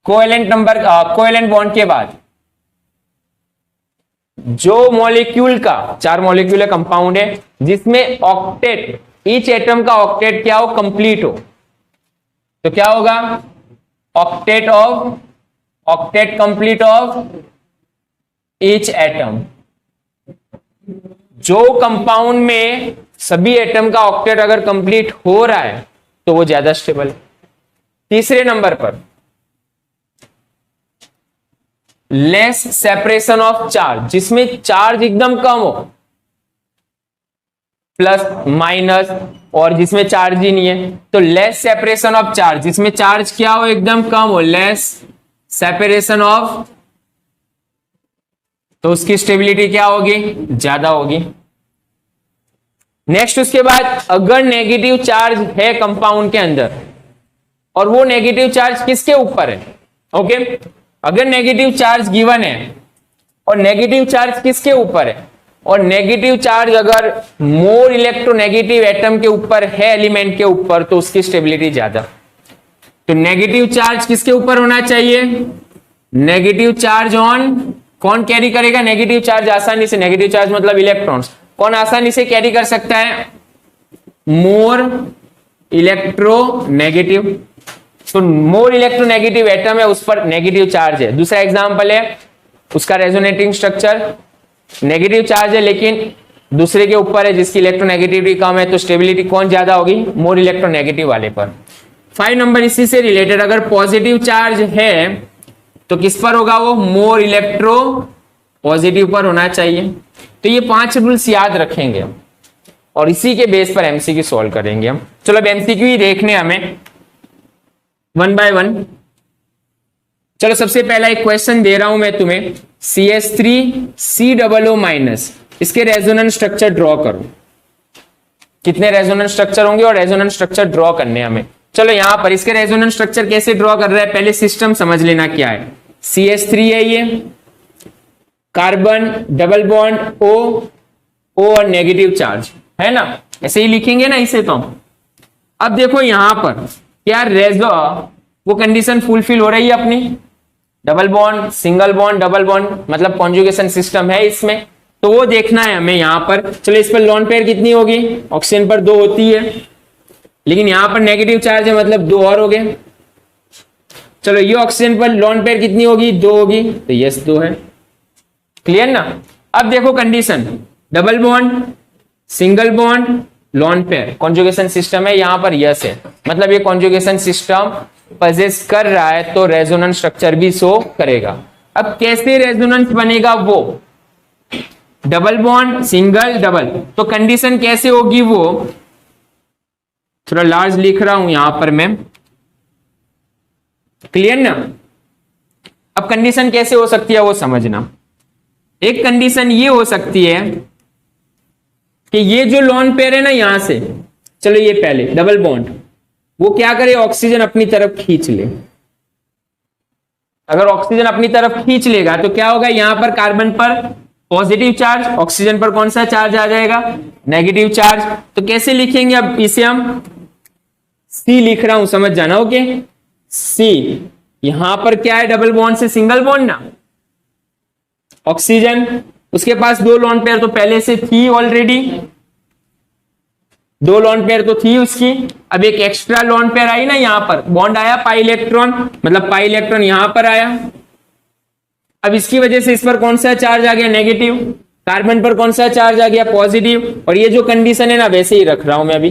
कोवेलेंट बॉन्ड के बाद जो मॉलिक्यूल का, 4 मॉलिक्यूल कंपाउंड है जिसमें ऑक्टेट, ईच एटम का ऑक्टेट क्या हो, कंप्लीट हो, तो क्या होगा, octet complete of each atom. जो कंपाउंड में सभी एटम का ऑक्टेट अगर कंप्लीट हो रहा है तो वो ज्यादा स्टेबल है। तीसरे नंबर पर, लेस सेपरेशन ऑफ चार्ज, जिसमें चार्ज एकदम कम हो, प्लस माइनस, और जिसमें चार्ज ही नहीं है तो लेस सेपरेशन ऑफ चार्ज, जिसमें चार्ज क्या हो, एकदम कम हो, लेस सेपरेशन ऑफ तो उसकी स्टेबिलिटी क्या होगी, ज्यादा होगी। नेक्स्ट उसके बाद अगर नेगेटिव चार्ज है कंपाउंड के अंदर और वो नेगेटिव चार्ज किसके ऊपर है, ओके, अगर नेगेटिव चार्ज गिवन है और नेगेटिव चार्ज किसके ऊपर है, और नेगेटिव चार्ज अगर मोर इलेक्ट्रोनेगेटिव एटम के ऊपर है, एलिमेंट के ऊपर, तो उसकी स्टेबिलिटी ज्यादा। तो नेगेटिव चार्ज किसके ऊपर होना चाहिए, नेगेटिव चार्ज ऑन, कौन कैरी करेगा नेगेटिव चार्ज आसानी से, नेगेटिव चार्ज मतलब इलेक्ट्रॉन्स, कौन आसानी से कैरी कर सकता है, मोर इलेक्ट्रोनेगेटिव। तो मोर इलेक्ट्रोनेगेटिव एटम है, उस पर नेगेटिव चार्ज है। दूसरा एग्जांपल है उसका रेजोनेटिंग स्ट्रक्चर, नेगेटिव चार्ज है लेकिन दूसरे के ऊपर है जिसकी इलेक्ट्रोनेगेटिविटी कम है, तो स्टेबिलिटी कौन ज्यादा होगी, मोर इलेक्ट्रोनेगेटिव वाले पर। 5 नंबर इसी से रिलेटेड, अगर पॉजिटिव चार्ज है तो किस पर होगा वो, मोर इलेक्ट्रो पॉजिटिव पर होना चाहिए। तो ये 5 रूल्स याद रखेंगे हम और इसी के बेस पर एमसीक्यू सॉल्व करेंगे हम। चलो अब एमसीक्यू ही देखने हमें 1 बाय 1। चलो सबसे पहला एक क्वेश्चन दे रहा हूं मैं तुम्हें, CH3COO- इसके रेजोनेंस स्ट्रक्चर ड्रॉ करो। कितने रेजोनेंस स्ट्रक्चर होंगे और रेजोनेंस स्ट्रक्चर ड्रॉ करने हमें। चलो यहां पर इसके रेजोनेंस स्ट्रक्चर कैसे ड्रॉ कर रहा है, पहले सिस्टम समझ लेना क्या है। CH3 है ये, कार्बन डबल बॉन्ड O और नेगेटिव चार्ज है ना, ऐसे ही लिखेंगे ना इसे तो। अब देखो यहां पर क्या रेजो वो कंडीशन फुलफिल हो रही है अपनी, double bond single bond double bond, मतलब कॉन्जुगेशन सिस्टम है इसमें, तो वो देखना है हमें यहां पर। चलो इस पर लोन पेयर कितनी होगी, ऑक्सीजन पर 2 होती है, लेकिन यहां पर नेगेटिव चार्ज है मतलब 2 और हो गए। चलो ये ऑक्सीजन पर लोन पेयर कितनी होगी, 2 होगी, तो यस 2 है। क्लियर ना। अब देखो condition, double bond single bond lone pair, conjugation system है, यहां पर यस है, मतलब ये कॉन्जुगेशन सिस्टम पजेस कर रहा है, तो रेजोनेंस स्ट्रक्चर भी शो करेगा। अब कैसे रेजोनेंस बनेगा वो, डबल बॉन्ड सिंगल डबल, तो कंडीशन कैसे होगी वो, थोड़ा लार्ज लिख रहा हूं यहां पर मैं, क्लियर ना। अब कंडीशन कैसे हो सकती है वो समझना। एक कंडीशन ये हो सकती है कि ये जो लोन पेयर है ना यहां से, चलो ये पहले डबल बॉन्ड, वो क्या करे, ऑक्सीजन अपनी तरफ खींच ले। अगर ऑक्सीजन अपनी तरफ खींच लेगा तो क्या होगा, यहां पर कार्बन पर पॉजिटिव चार्ज, ऑक्सीजन पर कौन सा चार्ज आ जाएगा, नेगेटिव चार्ज। तो कैसे लिखेंगे अब इसे हम, सी लिख रहा हूं समझ जाना, ओके। सी यहां पर क्या है, डबल बॉन्ड से सिंगल बॉन्ड ना, ऑक्सीजन उसके पास 2 लोन पेयर तो पहले से थी ऑलरेडी, 2 लोन पेयर तो थी उसकी, अब एक एक्स्ट्रा लोन पेयर आई ना यहां पर, बॉन्ड आया पाई इलेक्ट्रॉन, मतलब पाई इलेक्ट्रॉन यहां पर आया। अब इसकी वजह से इस पर कौन सा चार्ज आ गया, नेगेटिव, कार्बन पर कौन सा चार्ज आ गया, पॉजिटिव, और ये जो कंडीशन है ना वैसे ही रख रहा हूं मैं अभी,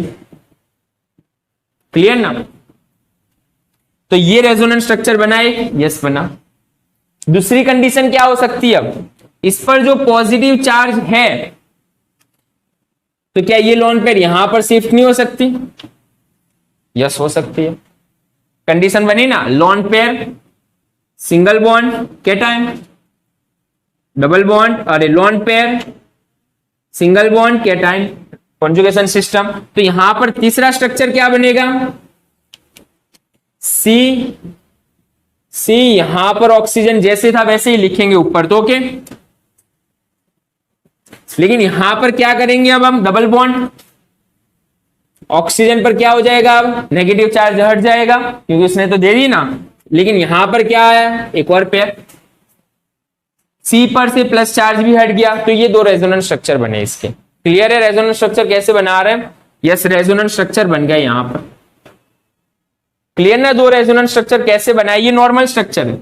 क्लियर ना। तो ये रेजोनेंस स्ट्रक्चर बनाए, यस बना। दूसरी कंडीशन क्या हो सकती है, अब इस पर जो पॉजिटिव चार्ज है तो क्या ये लोन पेयर यहां पर शिफ्ट नहीं हो सकती, यस हो सकती है। कंडीशन बनी ना, lone pair single bond cation, double bond, अरे lone pair single bond cation, conjugation system. तो यहां पर तीसरा स्ट्रक्चर क्या बनेगा, सी यहां पर ऑक्सीजन जैसे था वैसे ही लिखेंगे ऊपर तो, ओके। लेकिन यहां पर क्या करेंगे अब हम, डबल बॉन्ड, ऑक्सीजन पर क्या हो जाएगा, अब नेगेटिव चार्ज हट जाएगा क्योंकि उसने तो दे दी ना, लेकिन यहां पर क्या आया, एक और पेयर, सी पर से प्लस चार्ज भी हट गया, तो ये 2 रेजोनेंस स्ट्रक्चर बने इसके। क्लियर है रेजोनेंस स्ट्रक्चर कैसे बना रहे हैं, यस रेजोनेंस स्ट्रक्चर बन गया यहां पर, क्लियर ना। 2 रेजोनेंस स्ट्रक्चर कैसे बनाए, ये नॉर्मल स्ट्रक्चर है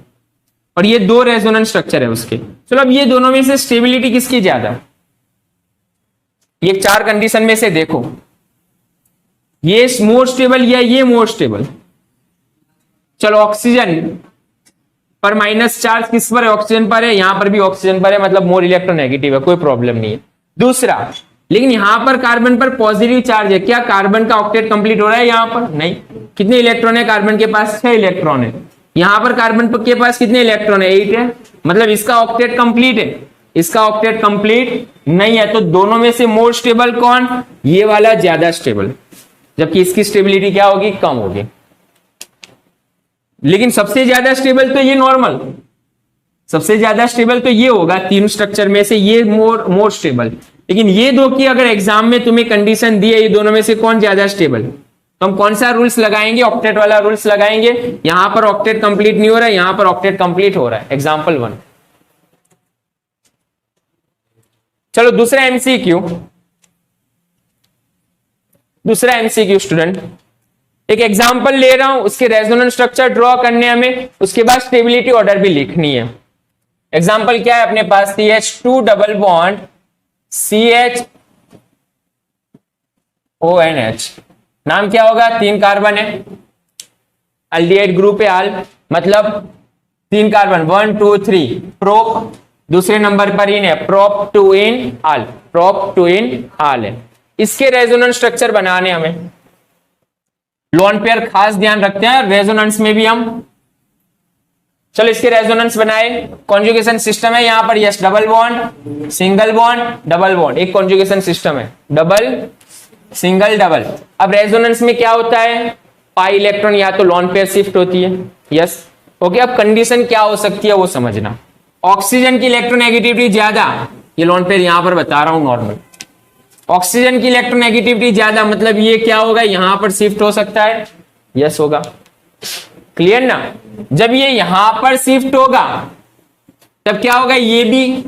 और ये 2 रेजोनेंस स्ट्रक्चर है उसके। चलो अब ये दोनों में से स्टेबिलिटी किसकी ज्यादा है, ये 4 कंडीशन में से देखो, ये मोर स्टेबल या ये मोर स्टेबल। चलो ऑक्सीजन पर माइनस चार्ज किस पर है, ऑक्सीजन पर है, यहां पर भी ऑक्सीजन पर है, मतलब मोर इलेक्ट्रोनेगेटिव है, कोई प्रॉब्लम नहीं है। दूसरा, लेकिन यहां पर कार्बन पर पॉजिटिव चार्ज है, क्या कार्बन का ऑक्टेट कंप्लीट हो रहा है, यहां पर नहीं। कितने इलेक्ट्रॉन है कार्बन के पास, 6 इलेक्ट्रॉन है। यहां पर कार्बन के पास कितने इलेक्ट्रॉन है, 8 है, मतलब इसका ऑक्टेट कंप्लीट है। इसका ऑक्टेट कंप्लीट नहीं है, तो दोनों में से मोर स्टेबल कौन? ये वाला ज्यादा स्टेबल, जबकि इसकी स्टेबिलिटी क्या होगी? कम होगी। लेकिन सबसे ज्यादा स्टेबल तो ये नॉर्मल, सबसे ज्यादा स्टेबल तो ये होगा, तीन स्ट्रक्चर में से ये मोर स्टेबल। लेकिन ये दो की अगर एग्जाम में तुम्हें कंडीशन दी है ये दोनों में से कौन ज्यादा स्टेबल, तो हम कौन सा रूल्स लगाएंगे? ऑक्टेट वाला रूल्स लगाएंगे। यहां पर ऑक्टेट कंप्लीट नहीं हो रहा है, यहां पर ऑक्टेट कंप्लीट हो रहा है। एग्जाम्पल 1। चलो दूसरा एमसीक्यू, दूसरा एमसीक्यू स्टूडेंट, एक एग्जांपल ले रहा हूं, उसके रेजोनेंस स्ट्रक्चर ड्रॉ करने हमें, उसके बाद स्टेबिलिटी ऑर्डर भी लिखनी है। एग्जांपल क्या है अपने पास? CH2 डबल बॉन्ड CHONH, नाम क्या होगा? 3 कार्बन है, अल्डिहाइड ग्रुप है आल, मतलब 3 कार्बन 1 2 3 प्रोप, दूसरे नंबर पर इन है प्रोप 2 इन आल, प्रोप 2 इन आल है। इसके रेजोनेंस स्ट्रक्चर बनाने हमें, लोन पेयर खास ध्यान रखते हैं रेजोनेंस में भी हम। चलो इसके रेजोनेंस बनाए, कॉन्जुगेशन सिस्टम है यहां पर, yes double bond single bond double bond, एक कॉन्जुगेशन सिस्टम है, डबल सिंगल डबल। अब रेजोनेंस में क्या होता है? पाई इलेक्ट्रॉन या तो लोन पेयर शिफ्ट होती है, यस ओके। अब कंडीशन क्या हो सकती है वो समझना। ऑक्सीजन की इलेक्ट्रोनेगेटिविटी ज्यादा, ये लोन पेयर यहां पर बता रहा हूं नॉर्मल, ऑक्सीजन की इलेक्ट्रोनेगेटिविटी ज्यादा, मतलब ये क्या होगा? यहां पर शिफ्ट हो सकता है, यस होगा। क्लियर ना? जब ये यहां पर शिफ्ट होगा तब क्या होगा? ये भी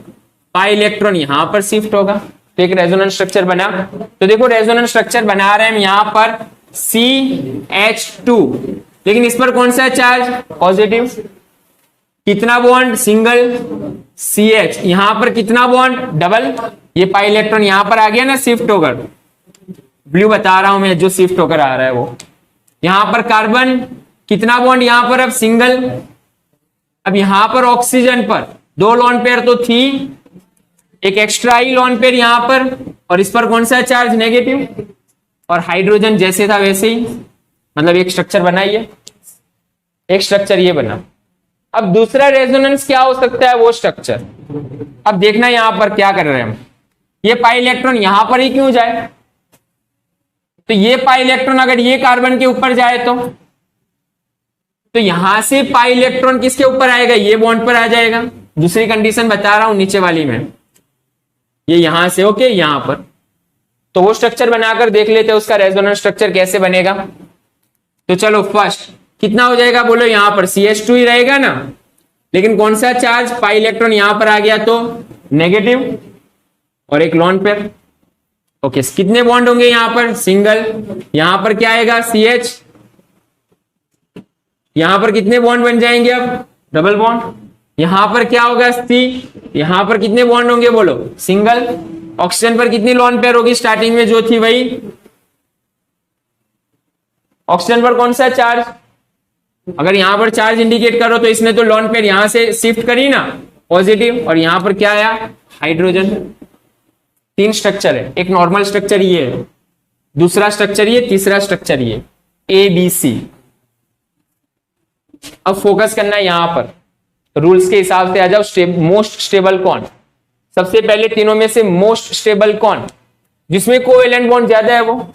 पाई इलेक्ट्रॉन यहां पर शिफ्ट होगा, तो एक रेजोनेंस स्ट्रक्चर बना। तो देखो रेजोनेंस स्ट्रक्चर बना रहे हैं हम यहां पर CH2, लेकिन इस पर कौन सा चार्ज? पॉजिटिव। कितना बॉन्ड? सिंगल CH, यहां पर कितना बॉन्ड? डबल। ये पाई इलेक्ट्रॉन यहां पर आ गया ना शिफ्ट होकर, ब्लू बता रहा हूं मैं जो शिफ्ट होकर आ रहा है वो। यहां पर कार्बन कितना बॉन्ड? यहां पर अब सिंगल। अब यहां पर ऑक्सीजन पर 2 लोन पेयर तो थी, एक एक्स्ट्रा ही लोन पेयर यहां पर, और इस पर कौन सा चार्ज? नेगेटिव। और हाइड्रोजन जैसे था वैसे ही, मतलब एक स्ट्रक्चर बनाइए, एक स्ट्रक्चर ये बना। अब दूसरा रेजोनेंस क्या हो सकता है? वो स्ट्रक्चर। अब देखना यहां पर क्या कर रहे हैं हम, ये पाई इलेक्ट्रॉन यहां पर ही क्यों जाए? तो ये पाई इलेक्ट्रॉन अगर ये कार्बन के ऊपर जाए तो यहां से पाई इलेक्ट्रॉन किसके ऊपर आएगा? ये बॉन्ड पर आ जाएगा। दूसरी कंडीशन बता रहा हूं नीचे वाली में, ये यहां से ओके यहां पर, तो वो स्ट्रक्चर बनाकर देख लेते हैं उसका रेजोनेंस स्ट्रक्चर कैसे बनेगा। तो चलो फर्स्ट कितना हो जाएगा बोलो? यहां पर CH2 ही रहेगा ना, लेकिन कौन सा चार्ज? पाई इलेक्ट्रॉन यहां पर आ गया तो नेगेटिव, और एक लोन पेयर ओके। कितने बॉन्ड होंगे यहां पर? सिंगल। यहां पर क्या आएगा? CH। यहां पर कितने बॉन्ड बन जाएंगे? अब डबल बॉन्ड। यहां पर क्या होगा? C। यहां पर कितने बॉन्ड होंगे बोलो? सिंगल। ऑक्सीजन पर कितनी लोन पेयर होगी? स्टार्टिंग में जो थी वही। ऑक्सीजन पर कौन सा चार्ज? अगर यहां पर चार्ज इंडिकेट करो तो इसने तो लोन पेयर यहां से शिफ्ट करी ना, पॉजिटिव, और यहां पर क्या आया? हाइड्रोजन। 3 स्ट्रक्चर है, एक नॉर्मल स्ट्रक्चर ये है, दूसरा स्ट्रक्चर ये, तीसरा स्ट्रक्चर ये, ABC। अब फोकस करना है यहां पर, रूल्स के हिसाब से आ जाओ। मोस्ट स्टेबल कौन? सबसे पहले तीनों में से मोस्ट स्टेबल कौन? जिसमें कोवेलेंट बॉन्ड ज्यादा है वो।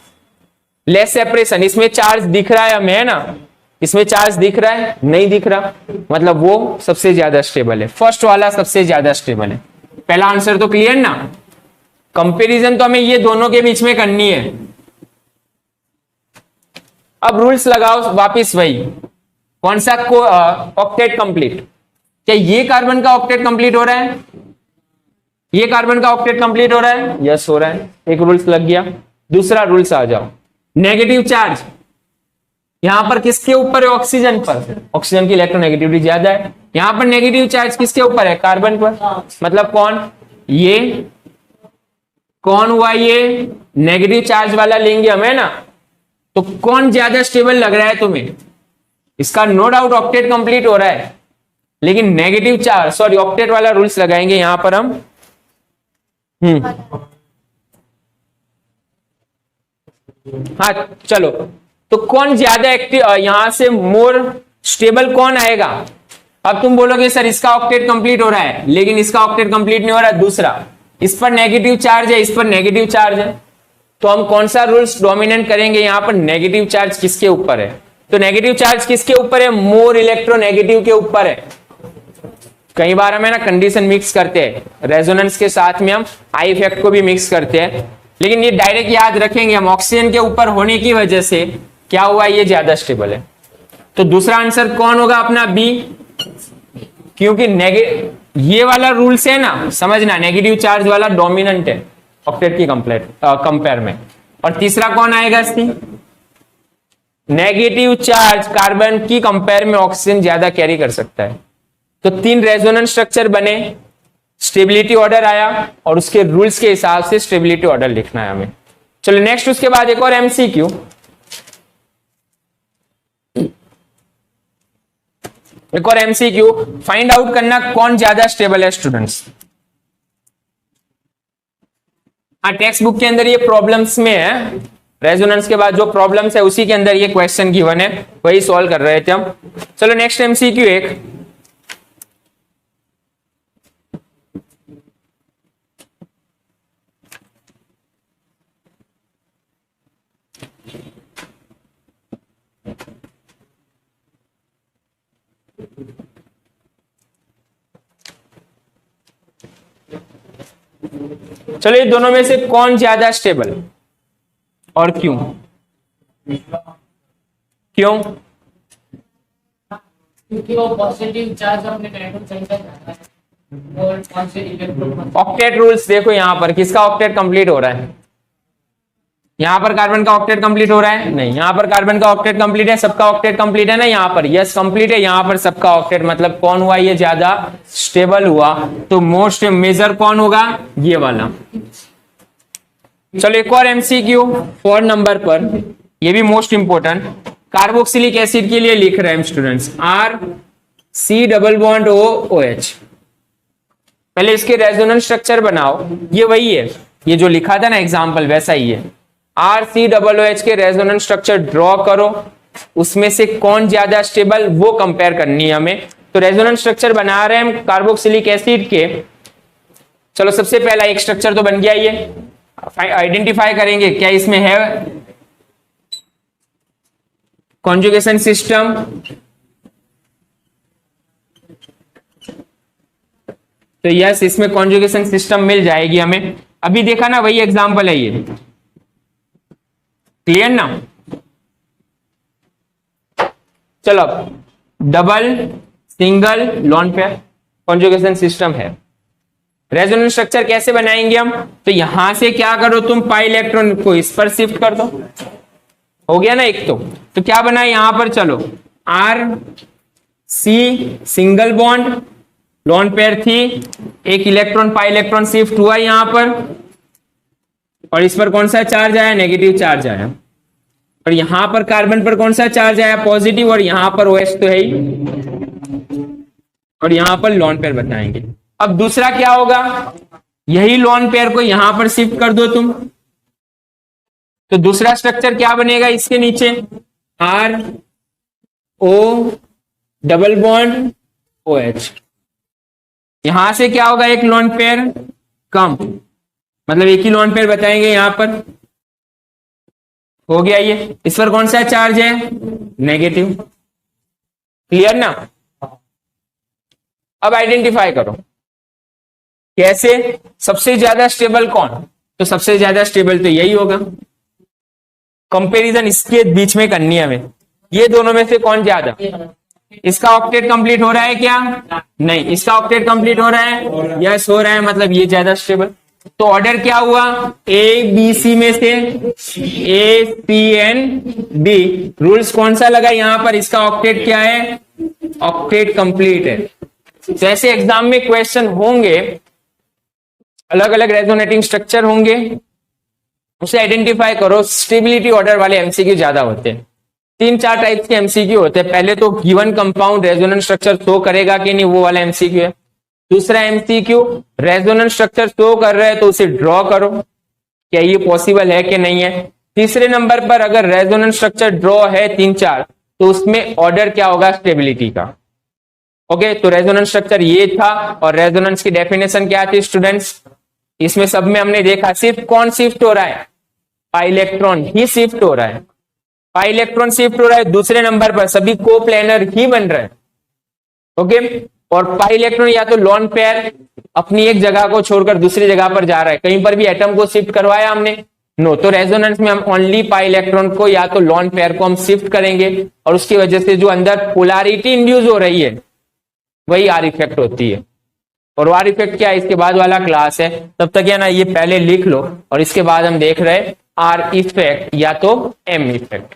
लेस सेपरेशन, इसमें चार्ज दिख रहा है हमें, है ना, इसमें चार्ज दिख रहा है? नहीं दिख रहा, मतलब वो सबसे ज्यादा स्टेबल है। फर्स्ट वाला सबसे ज्यादा स्टेबल है। पहला आंसर तो क्लियर ना? कंपैरिजन तो हमें ये दोनों के बीच में करनी है। अब रूल्स लगाओ वापिस वही, कौन सा? Octet complete. क्या ये कार्बन का ऑक्टेट कंप्लीट हो रहा है? ये कार्बन का ऑक्टेट कंप्लीट हो रहा है? यस हो रहा है, एक रूल्स लग गया। दूसरा रूल्स आ जाओ, नेगेटिव चार्ज यहां पर किसके ऊपर है? ऑक्सीजन पर। ऑक्सीजन की इलेक्ट्रोनेगेटिविटी ज्यादा है। यहां पर नेगेटिव चार्ज किसके ऊपर है? कार्बन पर। मतलब कौन? ये कौन हुआ? ये नेगेटिव चार्ज वाला लेंगे हम, है ना, तो कौन ज्यादा स्टेबल लग रहा है तुम्हें? इसका नो डाउट ऑक्टेट कंप्लीट हो रहा है, लेकिन नेगेटिव चार्ज, सॉरी ऑक्टेट वाला रूल्स लगाएंगे यहां पर हम। हाँ चलो, तो कौन ज्यादा एक्टिव, यहां से मोर स्टेबल कौन आएगा? अब तुम बोलोगे सर इसका ऑक्टेट कंप्लीट हो रहा है, लेकिन इसका ऑक्टेट कंप्लीट नहीं हो रहा। दूसरा, इस पर नेगेटिव चार्ज है, इस पर नेगेटिव चार्ज है, तो हम कौन सा रूल्स डोमिनेंट करेंगे? यहां पर नेगेटिव चार्ज किसके ऊपर है? तो नेगेटिव चार्ज किसके ऊपर है? मोर इलेक्ट्रोनेगेटिव के ऊपर है। कई बार हमें ना कंडीशन मिक्स करते हैं, रेजोनेंस के साथ में हम आई इफेक्ट को भी मिक्स करते हैं, लेकिन ये डायरेक्ट याद रखेंगे हम, ऑक्सीजन के ऊपर होने की वजह से क्या हुआ, ये ज्यादा स्टेबल है। तो दूसरा आंसर कौन होगा अपना? बी, क्योंकि ये वाला रूल्स है ना, समझना, नेगेटिव चार्ज वाला डोमिनेंट है ऑक्टेट की कंपेयर में। और तीसरा कौन आएगा? सी, नेगेटिव चार्ज कार्बन की कंपेयर में ऑक्सीजन ज्यादा कैरी कर सकता है। तो 3 रेजोनेंस स्ट्रक्चर बने, स्टेबिलिटी ऑर्डर आया, और उसके रूल्स के हिसाब से स्टेबिलिटी ऑर्डर लिखना है हमें। चलो नेक्स्ट, उसके बाद एक और एमसीक्यू। एक और एमसीक्यू फाइंड आउट करना कौन ज्यादा स्टेबल है स्टूडेंट्स। हाँ, टेक्स्ट बुक के अंदर ये प्रॉब्लम्स में है, रेजोनेंस के बाद जो प्रॉब्लम्स है उसी के अंदर ये क्वेश्चन गिवन है, वही सॉल्व कर रहे थे हम। चलो नेक्स्ट एमसीक्यू एक, चलो ये दोनों में से कौन ज्यादा स्टेबल और क्यों? क्यों? क्योंकि वो पॉजिटिव चार्ज अपने नेगेटिव चार्ज और पॉजिटिव इलेक्ट्रॉन। ऑक्टेट रूल्स देखो, यहां पर किसका ऑक्टेट कंप्लीट हो रहा है? यहां पर कार्बन का ऑक्टेट कंप्लीट हो रहा है? नहीं, यहां पर कार्बन का ऑक्टेट कंप्लीट है, सबका ऑक्टेट कंप्लीट है ना, यहां पर यस कंप्लीट है, यहां पर सबका ऑक्टेट, मतलब कौन हुआ ये ज्यादा स्टेबल हुआ? तो मोस्ट मेजर कौन होगा? ये वाला। चलो एक और एमसीक्यू 4 नंबर पर, ये भी मोस्ट इंपोर्टेंट, कार्बोक्सिलिक एसिड के लिए लिख रहे हैं students, R C double bond O O H. पहले इसके रेजोनेंस स्ट्रक्चर बनाओ, ये वही है, ये जो लिखा था ना एग्जाम्पल वैसा ही है। R C double O H के रेजोनेंस स्ट्रक्चर ड्रॉ करो, उसमें से कौन ज्यादा स्टेबल वो कंपेयर करनी है हमें। तो रेजोनेंस स्ट्रक्चर बना रहे हैं हम कार्बोक्सिलिक एसिड के। चलो सबसे पहला एक स्ट्रक्चर तो बन गया, ये आइडेंटिफाई करेंगे क्या इसमें है कॉन्जुगेशन सिस्टम। तो यस, इसमें कॉन्जुगेशन सिस्टम मिल जाएगी हमें। अभी देखा ना, वही एग्जांपल है ये, क्लियर ना। चलो double, single, lone pair conjugation system है। रेजोनेंस स्ट्रक्चर कैसे बनाएंगे हम? तो यहां से क्या करो तुम, पाई इलेक्ट्रॉन को इस पर शिफ्ट कर दो, हो गया ना एक। तो क्या बना यहां पर? चलो R C single bond, lone pair थी, एक इलेक्ट्रॉन पाई इलेक्ट्रॉन शिफ्ट हुआ यहां पर, और इस पर कौन सा चार्ज आया? नेगेटिव चार्ज आया। और यहां पर कार्बन पर कौन सा चार्ज आया? पॉजिटिव। और यहां पर OH तो है ही, और यहां पर लॉन पेयर बताएंगे। अब दूसरा क्या होगा? यही लॉन पेयर को यहां पर शिफ्ट कर दो तुम, तो दूसरा स्ट्रक्चर क्या बनेगा इसके नीचे? R O double bond OH। यहां से क्या होगा? एक लॉन पेयर कम, मतलब एक ही लॉन पेयर बताएंगे यहां पर, हो गया ये। इस पर कौन सा चार्ज है? नेगेटिव। क्लियर ना। अब आइडेंटिफाई करो कैसे, सबसे ज्यादा स्टेबल कौन? तो सबसे ज्यादा स्टेबल तो यही होगा। कंपैरिजन इसके बीच में करनी है हमें, ये दोनों में से कौन ज्यादा। इसका ऑक्टेट कंप्लीट हो रहा है क्या? नहीं। इसका ऑक्टेट कंप्लीट हो रहा है? यस हो रहा है, मतलब ये ज्यादा स्टेबल। तो ऑर्डर क्या हुआ? ए बी सी में से ए सी एन डी। रूल्स कौन सा लगा यहां पर? इसका ऑक्टेट क्या है? ऑक्टेट कंप्लीट है। जैसे एग्जाम में क्वेश्चन होंगे, अलग अलग रेजोनेटिंग स्ट्रक्चर होंगे, उसे आइडेंटिफाई करो। स्टेबिलिटी ऑर्डर वाले एमसीक्यू ज्यादा होते हैं। 3-4 टाइप्स के एमसीक्यू होते हैं। पहले तो given compound resonance structure show करेगा कि नहीं, वो वाला एमसीक्यू है। दूसरा एमसीक्यू, रेजोनेंस स्ट्रक्चर शो कर रहा है तो उसे ड्रॉ करो, क्या ये पॉसिबल है कि नहीं है। तीसरे नंबर पर अगर रेजोनेंस स्ट्रक्चर ड्रॉ है 3-4, तो उसमें ऑर्डर क्या होगा? स्टेबिलिटी का। ओके, तो रेजोनेंस स्ट्रक्चर ये था और रेजोनेंस की डेफिनेशन क्या थी स्टूडेंट्स? इसमें सब में हमने देखा सिर्फ कौन शिफ्ट हो रहा है? पाई इलेक्ट्रॉन ही शिफ्ट हो रहा है। पाई इलेक्ट्रॉन शिफ्ट हो रहा है, दूसरे नंबर पर सभी कोप्लेनर ही बन रहे हैं। ओके, और पाई इलेक्ट्रॉन या तो लॉन पेयर अपनी एक जगह को छोड़कर दूसरी जगह पर जा रहा है, कहीं पर भी एटम को शिफ्ट करवाया हमने? नो। तो रेजोनेंस में हम ओनली पाई इलेक्ट्रॉन को या तो लॉन पेयर को हम शिफ्ट करेंगे और उसकी वजह से जो अंदर पोलैरिटी इंड्यूस हो रही है वही आर इफेक्ट होती है। और आर इफेक्ट क्या है, इसके बाद वाला क्लास है, तब तक है ना ये पहले लिख लो और इसके बाद हम देख रहे हैं आर इफेक्ट या तो एम इफेक्ट।